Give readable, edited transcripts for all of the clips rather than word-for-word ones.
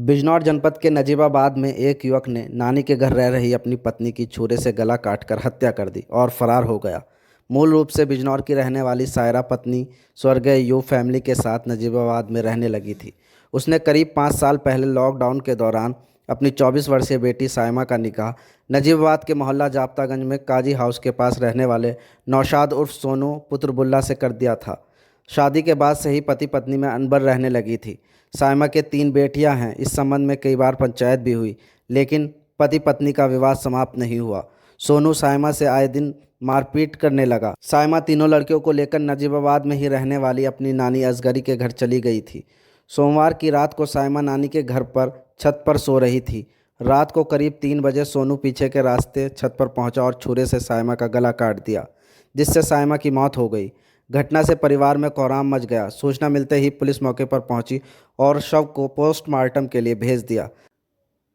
बिजनौर जनपद के नजीबाबाद में एक युवक ने नानी के घर रह रही अपनी पत्नी की छुरे से गला काटकर हत्या कर दी और फरार हो गया। मूल रूप से बिजनौर की रहने वाली सायरा पत्नी स्वर्गीय यू फैमिली के साथ नजीबाबाद में रहने लगी थी। उसने करीब 5 साल पहले लॉकडाउन के दौरान अपनी 24 वर्षीय बेटी सायमा का निकाह नजीबाबाद के मोहल्ला जाप्तागंज में काजी हाउस के पास रहने वाले नौशाद उर्फ सोनू पुत्र बुल्ला से कर दिया था। शादी के बाद से ही पति पत्नी में अनबन रहने लगी थी। सायमा के 3 बेटियां हैं। इस संबंध में कई बार पंचायत भी हुई, लेकिन पति पत्नी का विवाद समाप्त नहीं हुआ। सोनू सायमा से आए दिन मारपीट करने लगा। सायमा तीनों लड़कियों को लेकर नजीबाबाद में ही रहने वाली अपनी नानी असगरी के घर चली गई थी। सोमवार की रात को सायमा नानी के घर पर छत पर सो रही थी। रात को करीब 3 बजे सोनू पीछे के रास्ते छत पर पहुंचा और छुरे से सायमा का गला काट दिया, जिससे सायमा की मौत हो गई। घटना से परिवार में कोहराम मच गया। सूचना मिलते ही पुलिस मौके पर पहुंची और शव को पोस्टमार्टम के लिए भेज दिया।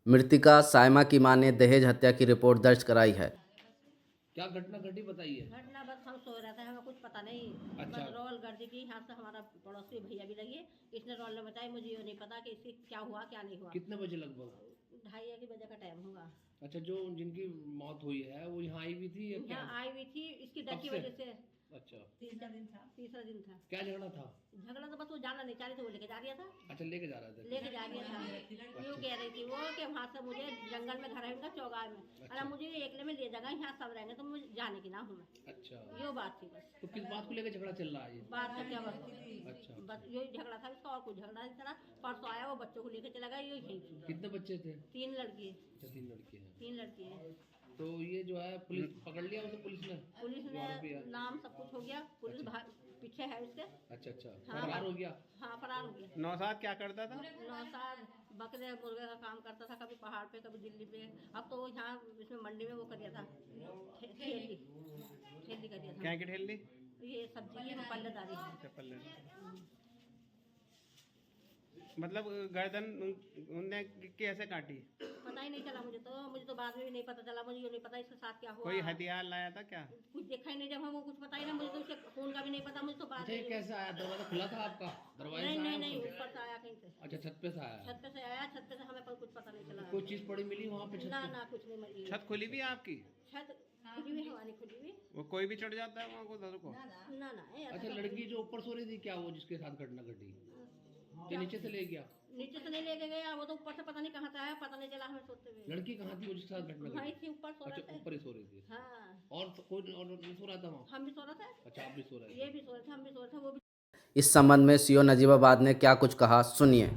मृतिका सायमा की मां ने दहेज हत्या की रिपोर्ट दर्ज कराई है। क्या घटना घटी बताइए। घटना बस हम सो रहे थे, हमें कुछ पता नहीं। अच्छा। बस रोल कर दी कि यहाँ से हमारा पड़ोसी भैया भी लगी, इसने रोल ने बताया। मुझे ये नहीं पता कि इससे क्या हुआ क्या नहीं हुआ। कितने बजे लगभग? 2:30 बजे का टाइम होगा। अच्छा, जो जिनकी मौत हुई है वो यहाँ आई हुई थी या क्या? यहाँ आई हुई थी इसकी डर की कब से? वजह से। अच्छा, तीसरा दिन था। क्या झगड़ा था? झगड़ा तो बस वो जाना नहीं चाह रही थी, वो लेके जा रहा था। अच्छा, लेके जा रहा था। लेके जा रहा था। यूँ कह रही थी वो कि वहाँ से मुझे जंगल में घर है उनका चौगार में, अरे मुझे एकले में ले जाएगा, यहाँ सब रहेंगे तो मुझे जाने की ना हूँ मैं। अच्छा, ये बात थी बस। तो किस बात को लेकर झगड़ा चल रहा है ये? बात का क्या बस। अच्छा, बस यही झगड़ा था इसका, और कुछ झगड़ा नहीं था। परसों आया वो बच्चों को लेकर चला गया, यही थी। कितने बच्चे थे? 3 लड़की। अच्छा, 3 लड़के हैं। 3 लड़की है। तो ये जो है पुलिस पकड़ लिया उसे? पुलिस ने नाम सब कुछ हो गया। पुलिस पीछे है उसके। अच्छा अच्छा, हाँ, फरार हो गया। हाँ फरार हो गया। नौशाद क्या करता था? नौशाद बकरे मुर्गे का काम करता था, कभी पहाड़ पे कभी दिल्ली पे। अब तो वो यहाँ इसमें मंडी में वो कर दिया था, ठेली कर दिया था। क्या की ठेली? ये सब्जी की पल्लेदारी। मतलब गर्दन उनने कैसे काटी? पता ही नहीं चला मुझे तो बाद में भी नहीं पता चला। मुझे ये नहीं पता इसके साथ क्या हुआ। कोई हथियार लाया था क्या? कुछ देखा ही नहीं जब हम, वो कुछ पता ही ना। मुझे तो उसके खून का भी नहीं पता। मुझे तो बाद अच्छा, ये में। कैसे आया? दरवाजा खुला था आपका? दरवाजा नहीं ऊपर से आया कहीं से। अच्छा, छत पे से आया। छत पे से आया, छत पे से हमें कुछ पता नहीं चला। कोई चीज पड़ी मिली वहाँ पे छत ना पे? ना कुछ नहीं मिली। छत खुली भी है आपकी? छत खुली हुई, हमारी खुली हुई। वो कोई भी चढ़ जाता है वहाँ को धर को? ना ऐसा अच्छा, लड़की जो ऊपर सो रही थी, क्या वो जिसके साथ घटना घटी ये नीचे से ले गया? नीचे से नहीं लेके गया, वो तो ऊपर से पता नहीं कहाँ से आया, पता नहीं चला हमें सोते हुए। लड़की कहाँ थी वो जिसके साथ घटना वहीं घटी? थी, ऊपर सो रहे अच्छा, थे। ऊपर ही सो रही थी। हाँ, और कोई और नहीं सो रहा था वहाँ? हम भी सो रहे थे, अच्छा, आप भी सो रहे ये थे। भी सो रहे थे, हम भी सो रहे थे, वो भी। इस संबंध में सीओ नजीबाबाद ने क्या कुछ कहा, सुनिए।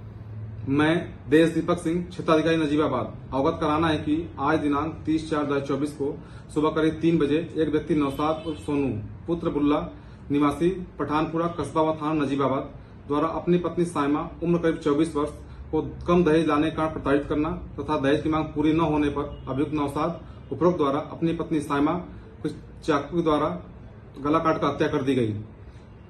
मैं देश दीपक सिंह, क्षेत्राधिकारी नजीबाबाद, अवगत कराना है कि आज दिनांक 30/4/2024 को सुबह करीब 3 बजे एक व्यक्ति नौशाद उर्फ सोनू पुत्र बुल्ला निवासी पठानपुरा कस्बा थाना नजीबाबाद द्वारा अपनी पत्नी सायमा उम्र करीब 24 वर्ष को कम दहेज लाने का प्रताड़ित करना तथा दहेज की मांग पूरी न होने पर अभियुक्त नौशाद उपरोक्त द्वारा अपनी पत्नी सायमा कुछ चाकू द्वारा गला काटकर हत्या कर दी गई।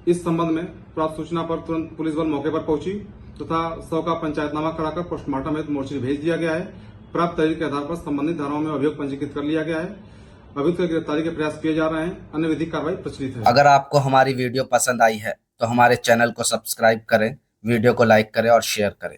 इस संबंध में प्राप्त सूचना पर तुरंत पुलिस बल मौके पर पहुंची तथा शव का पंचायतनामा कराकर पोस्टमार्टम हेतु मोर्चरी भेज दिया गया है। प्राप्त तहरीर के आधार पर संबंधित धाराओं में अभियोग पंजीकृत कर लिया गया है। अभियुक्त की गिरफ्तारी के प्रयास किए जा रहे हैं। अन्य विधिक कार्रवाई प्रचलित है। अगर आपको हमारी वीडियो पसंद आई है तो हमारे चैनल को सब्सक्राइब करें, वीडियो को लाइक करें और शेयर करें।